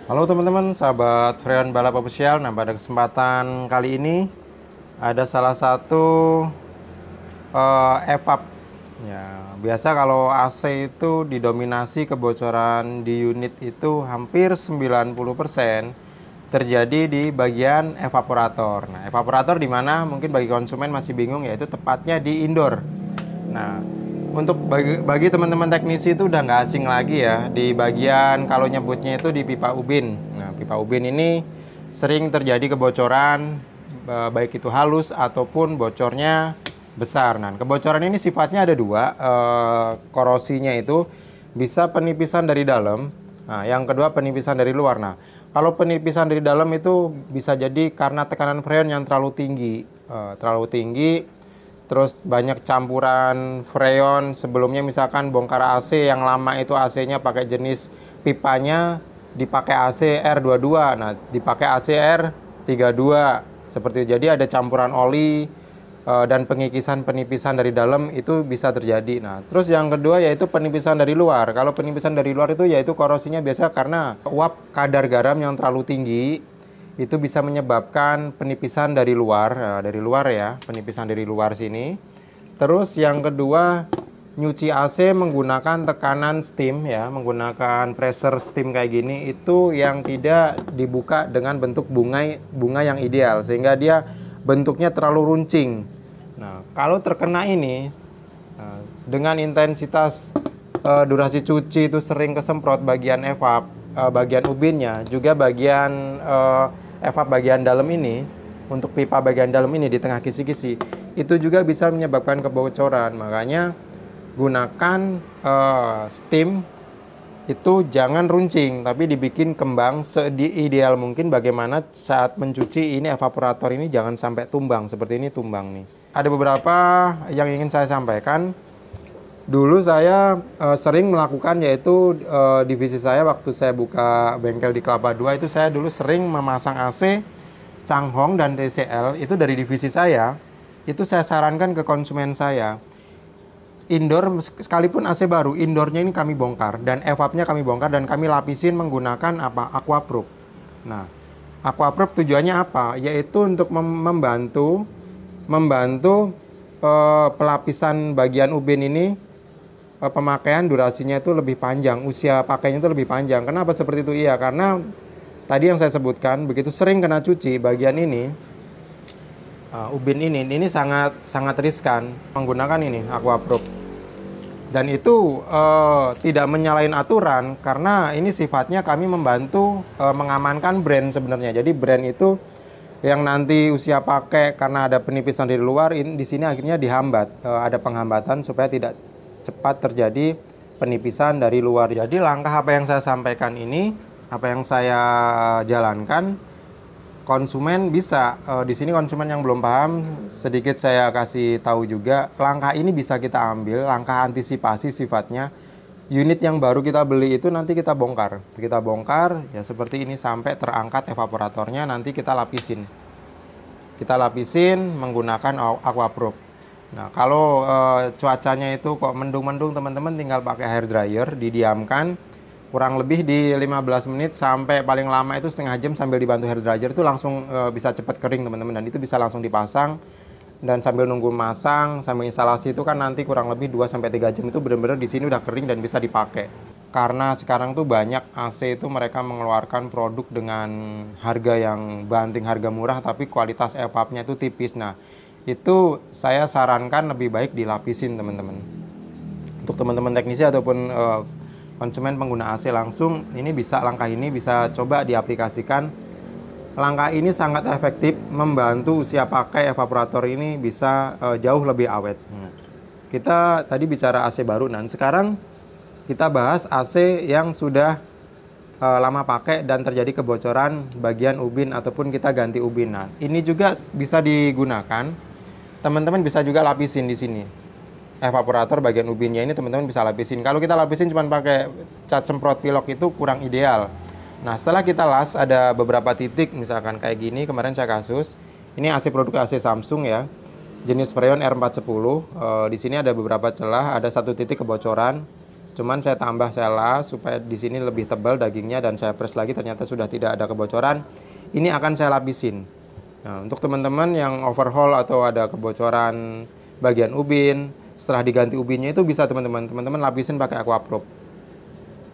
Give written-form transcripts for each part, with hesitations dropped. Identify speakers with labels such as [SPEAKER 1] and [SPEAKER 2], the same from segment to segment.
[SPEAKER 1] Halo teman-teman, sahabat Freon Balap Official. Nah, pada kesempatan kali ini ada salah satu evap. Ya, biasa kalau AC itu didominasi kebocoran di unit itu hampir 90% terjadi di bagian evaporator. Nah, evaporator di mana mungkin bagi konsumen masih bingung, yaitu tepatnya di indoor. Nah, untuk bagi teman-teman teknisi itu udah nggak asing lagi ya di bagian kalau nyebutnya itu di pipa ubin. Nah, pipa ubin ini sering terjadi kebocoran, baik itu halus ataupun bocornya besar. Nah, kebocoran ini sifatnya ada dua. Korosinya itu bisa penipisan dari dalam. Nah, yang kedua penipisan dari luar. Nah, kalau penipisan dari dalam itu bisa jadi karena tekanan freon yang terlalu tinggi. Terus banyak campuran freon. Sebelumnya misalkan bongkar AC yang lama itu AC-nya pakai jenis pipanya dipakai AC R22. Nah, dipakai AC R32 seperti itu. Jadi ada campuran oli dan penipisan dari dalam itu bisa terjadi. Nah, terus yang kedua yaitu penipisan dari luar. Kalau penipisan dari luar itu yaitu korosinya biasa karena uap kadar garam yang terlalu tinggi. Itu bisa menyebabkan penipisan dari luar ya, penipisan dari luar sini. Terus yang kedua, nyuci AC menggunakan tekanan steam ya, menggunakan pressure steam kayak gini, itu yang tidak dibuka dengan bentuk bunga yang ideal, sehingga dia bentuknya terlalu runcing. Nah, kalau terkena ini, dengan intensitas durasi cuci itu sering kesemprot bagian evap, bagian ubinnya, juga bagian evap bagian dalam ini, untuk pipa bagian dalam ini di tengah kisi-kisi, itu juga bisa menyebabkan kebocoran. Makanya gunakan steam itu jangan runcing, tapi dibikin kembang seideal mungkin. Bagaimana saat mencuci ini evaporator ini jangan sampai tumbang, seperti ini tumbang nih. Ada beberapa yang ingin saya sampaikan. Dulu saya sering melakukan, yaitu divisi saya waktu saya buka bengkel di Kelapa II itu saya dulu sering memasang AC Changhong dan TCL itu dari divisi saya. Itu saya sarankan ke konsumen saya. Indoor sekalipun AC baru, indoornya ini kami bongkar dan evapnya kami bongkar dan kami lapisin menggunakan apa? Aquaproof. Nah, Aquaproof tujuannya apa? Yaitu untuk membantu pelapisan bagian ubin ini, pemakaian durasinya itu lebih panjang, usia pakainya itu lebih panjang. Kenapa seperti itu? Iya, karena tadi yang saya sebutkan, begitu sering kena cuci bagian ini, ubin ini sangat riskan menggunakan ini Aquaproof. Dan itu tidak menyalahin aturan, karena ini sifatnya kami membantu mengamankan brand sebenarnya. Jadi brand itu yang nanti usia pakai karena ada penipisan dari luar, di sini akhirnya dihambat, ada penghambatan supaya tidak cepat terjadi penipisan dari luar. Jadi langkah apa yang saya sampaikan ini, apa yang saya jalankan, konsumen bisa di sini. Konsumen yang belum paham, sedikit saya kasih tahu juga. Langkah ini bisa kita ambil, langkah antisipasi sifatnya. Unit yang baru kita beli itu nanti kita bongkar ya seperti ini sampai terangkat evaporatornya. Nanti kita lapisin menggunakan Aquaproof. Nah, kalau cuacanya itu kok mendung-mendung, teman-teman tinggal pakai hair dryer, didiamkan kurang lebih di 15 menit sampai paling lama itu setengah jam sambil dibantu hair dryer, itu langsung bisa cepat kering, teman-teman. Dan itu bisa langsung dipasang, dan sambil nunggu masang, sambil instalasi itu kan nanti kurang lebih 2 sampai 3 jam itu benar-benar di sini udah kering dan bisa dipakai. Karena sekarang tuh banyak AC itu mereka mengeluarkan produk dengan harga yang banting harga murah tapi kualitas evapnya itu tipis. Nah, itu saya sarankan lebih baik dilapisin, teman-teman. Untuk teman-teman teknisi ataupun konsumen pengguna AC langsung, ini bisa, langkah ini bisa coba diaplikasikan. Langkah ini sangat efektif membantu usia pakai evaporator ini bisa jauh lebih awet. Kita tadi bicara AC baru, dan sekarang kita bahas AC yang sudah lama pakai dan terjadi kebocoran bagian ubin ataupun kita ganti ubin. Nah, ini juga bisa digunakan. Teman-teman bisa juga lapisin di sini. Evaporator bagian ubinnya ini teman-teman bisa lapisin. Kalau kita lapisin cuma pakai cat semprot pilok itu kurang ideal. Nah, setelah kita las ada beberapa titik, misalkan kayak gini, kemarin saya kasus. Ini AC produk AC Samsung ya. Jenis freon R410. Di sini ada beberapa celah, ada satu titik kebocoran. Cuman saya tambah, saya las supaya di sini lebih tebal dagingnya, dan saya press lagi, ternyata sudah tidak ada kebocoran. Ini akan saya lapisin. Nah, untuk teman-teman yang overhaul atau ada kebocoran bagian ubin, setelah diganti ubinnya itu bisa teman-teman lapisin pakai aquaprop.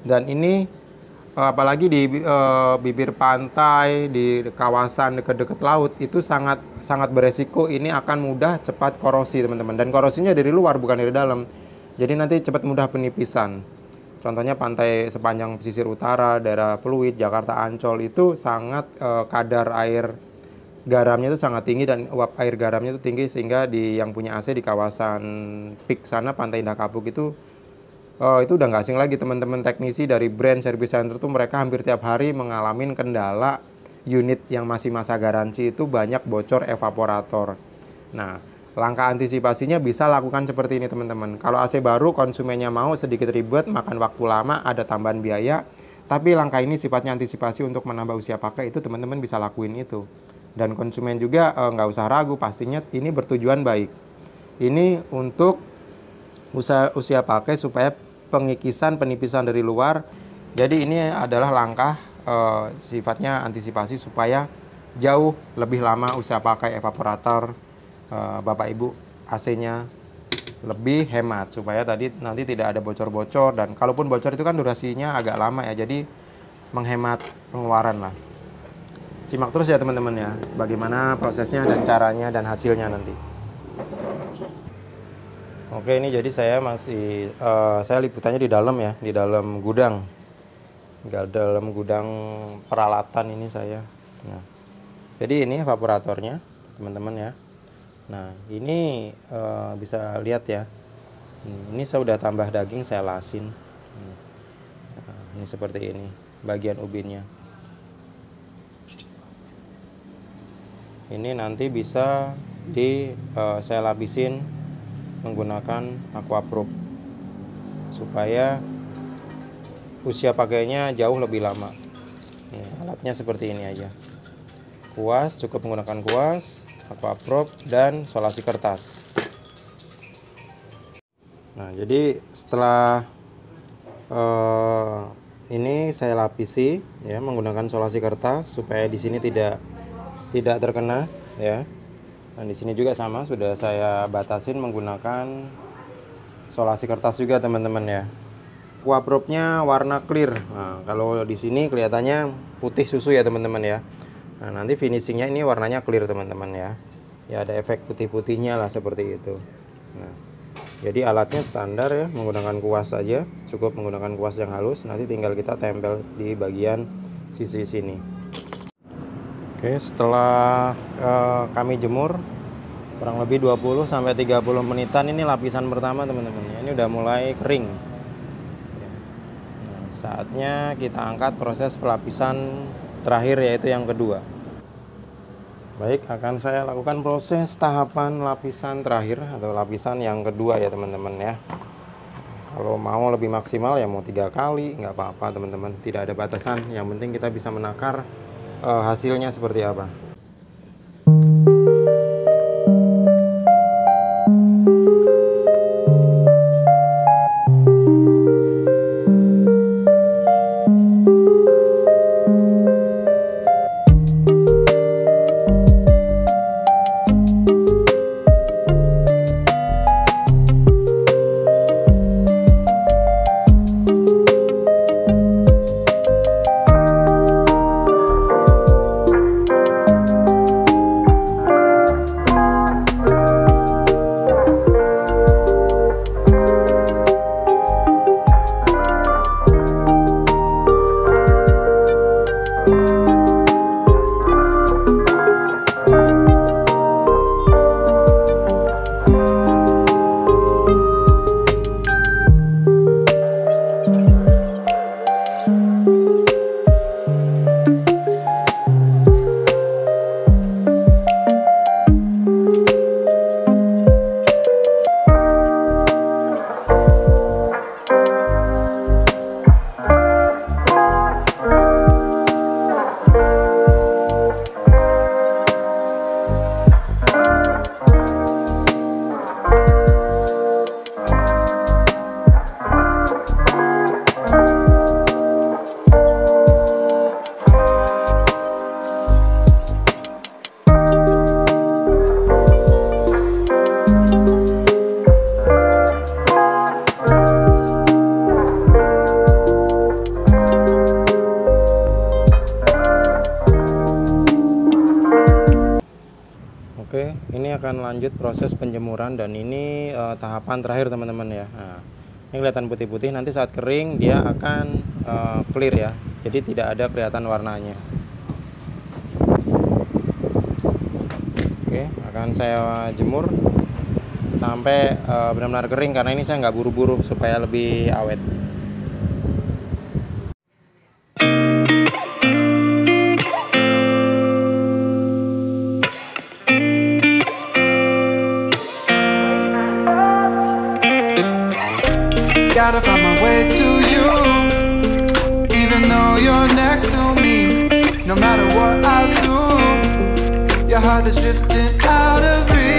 [SPEAKER 1] Dan ini apalagi di bibir pantai, di kawasan dekat-dekat laut, itu sangat beresiko ini akan mudah cepat korosi teman-teman. Dan korosinya dari luar bukan dari dalam. Jadi nanti cepat mudah penipisan. Contohnya pantai sepanjang pesisir utara, daerah Pluit, Jakarta Ancol itu sangat kadar air garamnya itu sangat tinggi, dan uap air garamnya itu tinggi, sehingga di yang punya AC di kawasan Pik sana, Pantai Indah Kapuk itu udah nggak asing lagi teman-teman. Teknisi dari brand service center tuh mereka hampir tiap hari mengalami kendala unit yang masih masa garansi itu banyak bocor evaporator. Nah, langkah antisipasinya bisa lakukan seperti ini teman-teman. Kalau AC baru konsumennya mau sedikit ribet, makan waktu lama, ada tambahan biaya. Tapi langkah ini sifatnya antisipasi untuk menambah usia pakai, itu teman-teman bisa lakuin itu. Dan konsumen juga nggak usah ragu, pastinya ini bertujuan baik. Ini untuk usia pakai supaya penipisan dari luar. Jadi ini adalah langkah sifatnya antisipasi supaya jauh lebih lama usia pakai evaporator Bapak Ibu, AC-nya lebih hemat, supaya tadi nanti tidak ada bocor-bocor, dan kalaupun bocor itu kan durasinya agak lama ya, jadi menghemat pengeluaran lah. Simak terus ya teman-teman ya, bagaimana prosesnya dan caranya dan hasilnya nanti. Oke, ini jadi saya masih saya liputannya di dalam ya, di dalam gudang, dalam gudang peralatan ini saya. Nah, jadi ini evaporatornya teman-teman ya. Nah, ini bisa lihat ya. Ini saya udah tambah daging, saya lasin. Nah, ini seperti ini bagian ubinnya. Ini nanti bisa saya lapisin menggunakan aquaprop supaya usia pakainya jauh lebih lama. Nih, alatnya seperti ini aja. Kuas, cukup menggunakan kuas, aquaprop, dan solasi kertas. Nah, jadi setelah ini saya lapisi ya menggunakan solasi kertas supaya di sini tidak terkena ya. Dan di sini juga sama, sudah saya batasin menggunakan solasi kertas juga teman-teman ya. Aquapropnya warna clear. Nah, kalau di sini kelihatannya putih susu ya teman-teman ya. Nah, nanti finishingnya ini warnanya clear teman-teman ya. Ya ada efek putih-putihnya lah seperti itu. Nah, jadi alatnya standar ya, menggunakan kuas saja, cukup menggunakan kuas yang halus. Nanti tinggal kita tempel di bagian sisi sini. Oke, setelah kami jemur kurang lebih 20-30 menitan, ini lapisan pertama teman-teman. Ini udah mulai kering. Nah, saatnya kita angkat proses pelapisan terakhir, yaitu yang kedua. Baik, akan saya lakukan proses tahapan lapisan terakhir atau lapisan yang kedua ya teman-teman ya. Kalau mau lebih maksimal ya mau 3 kali, nggak apa-apa teman-teman. Tidak ada batasan, yang penting kita bisa menakar hasilnya seperti apa. akan lanjut proses penjemuran, dan ini tahapan terakhir teman-teman ya. Nah, ini kelihatan putih-putih, nanti saat kering dia akan clear ya, jadi tidak ada kelihatan warnanya. Oke, akan saya jemur sampai benar-benar kering, karena ini saya nggak buru-buru supaya lebih awet.
[SPEAKER 2] Gotta find my way to you, even though you're next to me. No matter what I do, your heart is drifting out of reach.